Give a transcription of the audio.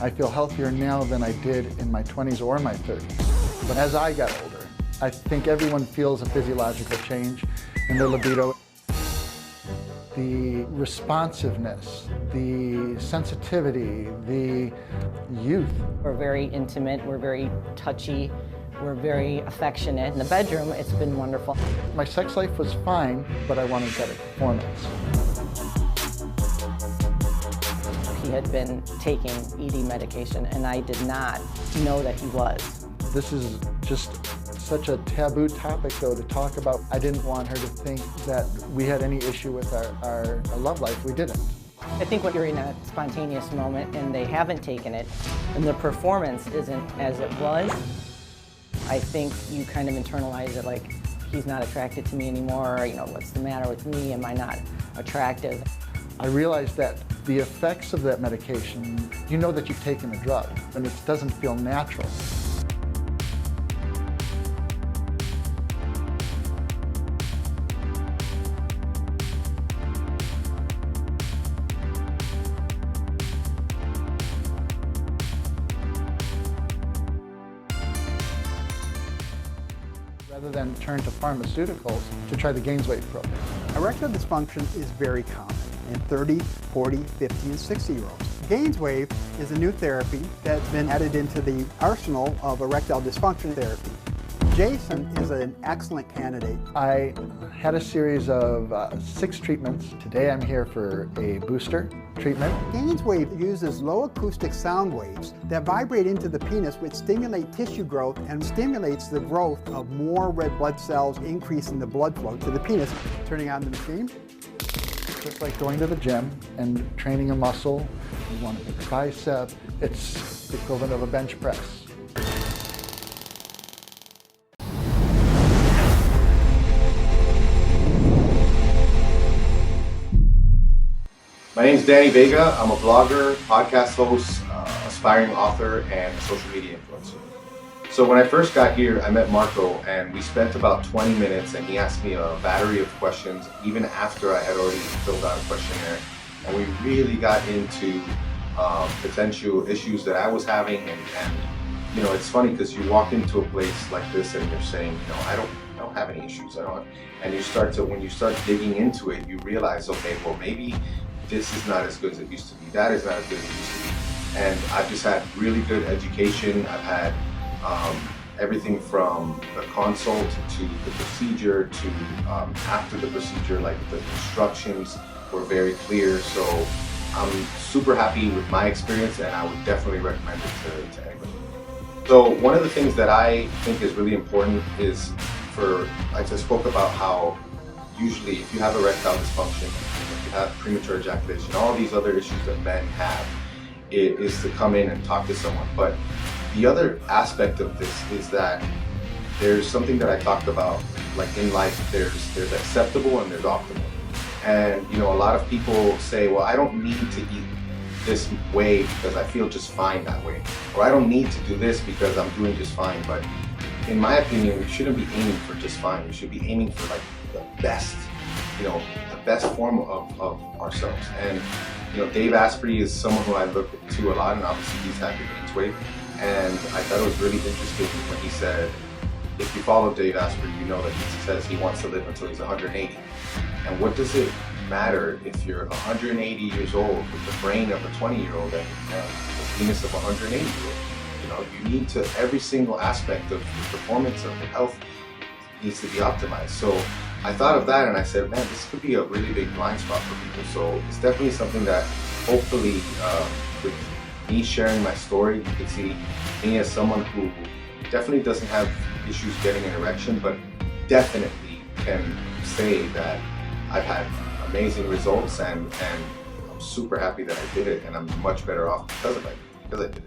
I feel healthier now than I did in my 20s or my 30s. But as I got older, I think everyone feels a physiological change in their libido. The responsiveness, the sensitivity, the youth. We're very intimate, we're very touchy, we're very affectionate. In the bedroom, it's been wonderful. My sex life was fine, but I wanted better performance. He had been taking ED medication, and I did not know that he was. This is just such a taboo topic, though, to talk about. I didn't want her to think that we had any issue with our love life. We didn't. I think when you're in a spontaneous moment and they haven't taken it, and the performance isn't as it was, I think you kind of internalize it like, he's not attracted to me anymore, you know, what's the matter with me, am I not attractive? I realized that the effects of that medication, you know that you've taken a drug, and it doesn't feel natural. Rather than turn to pharmaceuticals to try the GAINSWave program. Erectile dysfunction is very common in 30, 40, 50, and 60-year-olds. GAINSWave is a new therapy that's been added into the arsenal of erectile dysfunction therapy. Jason is an excellent candidate. I had a series of 6 treatments. Today I'm here for a booster treatment. GAINSWave uses low acoustic sound waves that vibrate into the penis, which stimulate tissue growth and stimulates the growth of more red blood cells, increasing the blood flow to the penis. Turning on the machine. Just like going to the gym and training a muscle. You want a big bicep. It's the equivalent of a bench press. My name is Danny Vega. I'm a blogger, podcast host, aspiring author, and social media influencer. So when I first got here, I met Marco, and we spent about 20 minutes, and he asked me a battery of questions, even after I had already filled out a questionnaire. And we really got into potential issues that I was having, and you know, it's funny because you walk into a place like this and you're saying, you know, I don't have any issues. And when you start digging into it, you realize, okay, well, maybe this is not as good as it used to be. That is not as good as it used to be. And I've just had really good education. I've had everything from the consult to the procedure to after the procedure, like the instructions were very clear. So I'm super happy with my experience, and I would definitely recommend it to anybody. So one of the things that I think is really important is I just spoke about how usually if you have erectile dysfunction, if you have premature ejaculation, all these other issues that men have, it is to come in and talk to someone. But the other aspect of this is that there's something that I talked about, like in life, there's acceptable and there's optimal. And you know, a lot of people say, well, I don't need to eat this way because I feel just fine that way. Or I don't need to do this because I'm doing just fine. But in my opinion, we shouldn't be aiming for just fine. We should be aiming for like the best, you know, the best form of ourselves. And you know, Dave Asprey is someone who I look to a lot, and obviously he's had the GAINSWave. And I thought it was really interesting when he said, if you follow Dave Asprey, you know that he says he wants to live until he's 180. And what does it matter if you're 180 years old with the brain of a 20-year-old and the penis of a 180-year-old? You know, you need to, every single aspect of your performance, of your health needs to be optimized. So I thought of that and I said, man, this could be a really big blind spot for people. So it's definitely something that hopefully with me sharing my story, you can see me as someone who definitely doesn't have issues getting an erection, but definitely can say that I've had amazing results, and I'm super happy that I did it, and I'm much better off because I did it.